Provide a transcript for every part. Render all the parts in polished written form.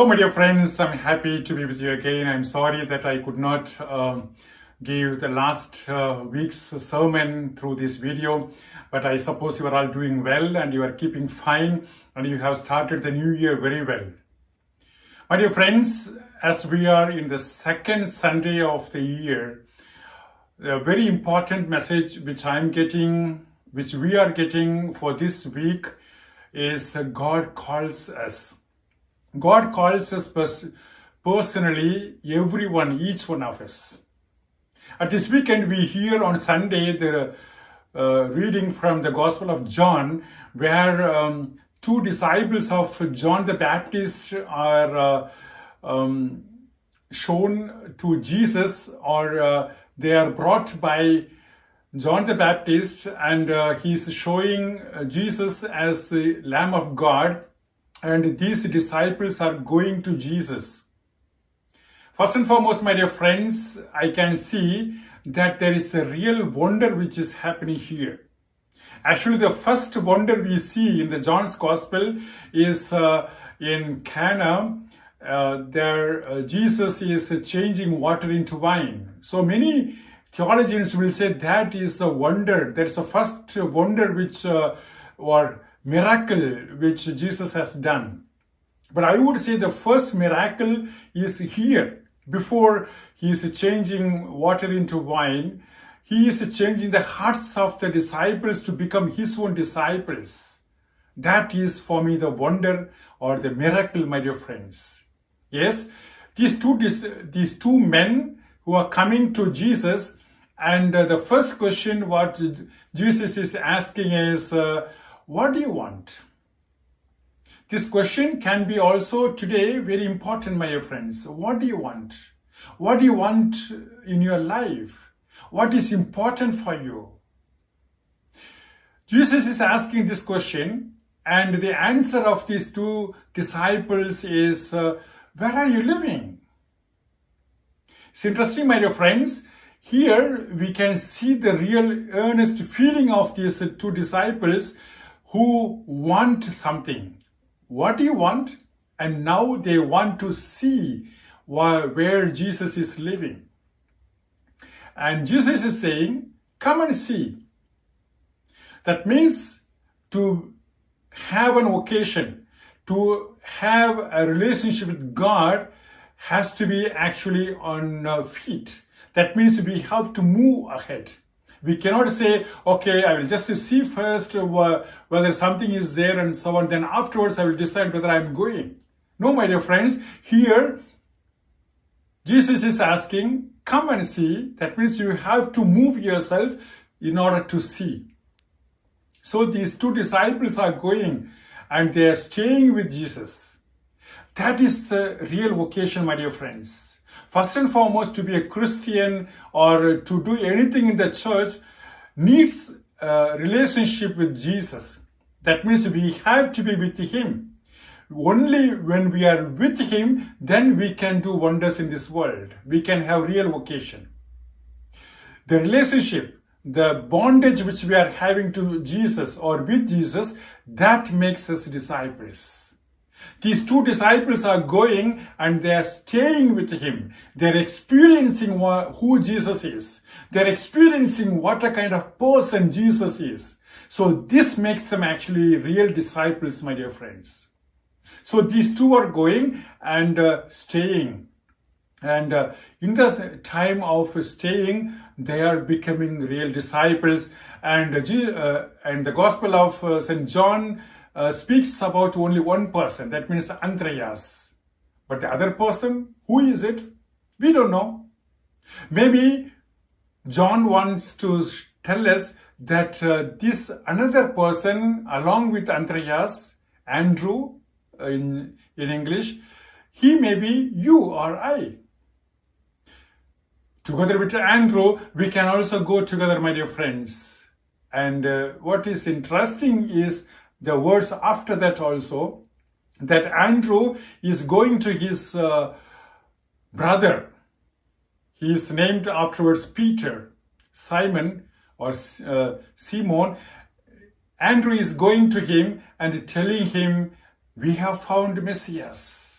Hello, my dear friends. I'm happy to be with you again. I'm sorry that I could not give the last week's sermon through this video, but I suppose you are all doing well and you are keeping fine and you have started the new year very well. My dear friends, as we are in the second Sunday of the year, a very important message which we are getting for this week is God calls us. God calls us personally, everyone, each one of us. At this weekend, we hear on Sunday the reading from the Gospel of John, where two disciples of John the Baptist are shown to Jesus, or they are brought by John the Baptist, and he's showing Jesus as the Lamb of God. And these disciples are going to Jesus. First and foremost, my dear friends, I can see that there is a real wonder which is happening here. Actually, the first wonder we see in the John's Gospel is in Cana. There, Jesus is changing water into wine. So many theologians will say that is the wonder. That is the first wonder which or miracle which Jesus has done. But I would say the first miracle is here. Before he is changing water into wine, he is changing the hearts of the disciples to become his own disciples. That is for me the wonder or the miracle, my dear friends. Yes, these two men who are coming to Jesus, and the first question what Jesus is asking is, what do you want? This question can be also today very important, my dear friends. What do you want? What do you want in your life? What is important for you? Jesus is asking this question, and the answer of these two disciples is, where are you living? It's interesting, my dear friends. Here we can see the real earnest feeling of these two disciples who want something. What do you want? And now they want to see where Jesus is living. And Jesus is saying, come and see. That means to have an occasion, to have a relationship with God has to be actually on feet. That means we have to move ahead. We cannot say, okay, I will just see first whether something is there and so on. Then afterwards, I will decide whether I'm going. No, my dear friends, here, Jesus is asking, come and see. That means you have to move yourself in order to see. So these two disciples are going and they are staying with Jesus. That is the real vocation, my dear friends. First and foremost, to be a Christian or to do anything in the church needs a relationship with Jesus. That means we have to be with him. Only when we are with him, then we can do wonders in this world. We can have real vocation. The relationship, the bondage which we are having to Jesus or with Jesus, that makes us disciples. These two disciples are going and they are staying with him. They're experiencing who Jesus is. They're experiencing what a kind of person Jesus is. So this makes them actually real disciples, my dear friends. So these two are going and staying. And in the time of staying, they are becoming real disciples. And the Gospel of St. John speaks about only one person, that means Andreas. But the other person, who is it? We don't know. Maybe John wants to tell us that this another person, along with Andreas, Andrew in English, he may be you or I. Together with Andrew, we can also go together, my dear friends. And what is interesting is the words after that also, that Andrew is going to his brother. He is named afterwards Peter, Simon or Simon. Andrew is going to him and telling him, we have found Messias.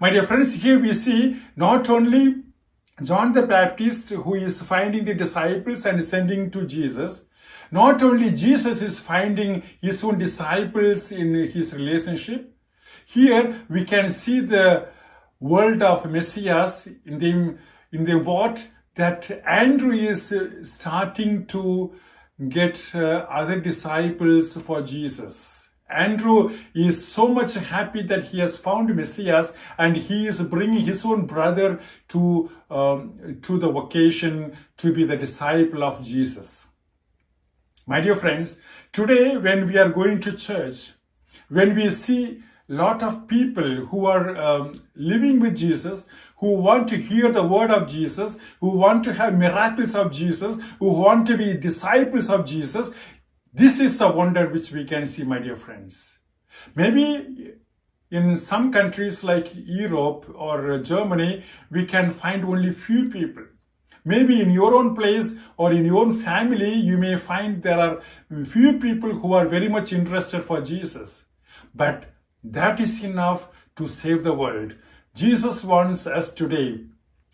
My dear friends, here we see not only John the Baptist who is finding the disciples and sending to Jesus, not only Jesus is finding his own disciples in his relationship. Here we can see the world of Messias in the what that Andrew is starting to get other disciples for Jesus. Andrew is so much happy that he has found Messias, and he is bringing his own brother to the vocation to be the disciple of Jesus. My dear friends, today when we are going to church, when we see a lot of people who are living with Jesus, who want to hear the word of Jesus, who want to have miracles of Jesus, who want to be disciples of Jesus, this is the wonder which we can see, my dear friends. Maybe in some countries like Europe or Germany, we can find only few people. Maybe in your own place or in your own family, you may find there are few people who are very much interested for Jesus. But that is enough to save the world. Jesus wants us today.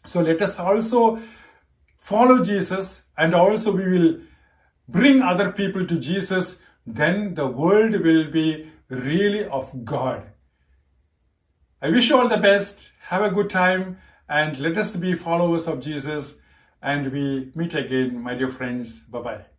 So let us also follow Jesus, and also we will bring other people to Jesus. Then the world will be really of God. I wish you all the best. Have a good time, and let us be followers of Jesus. And we meet again, my dear friends. Bye-bye.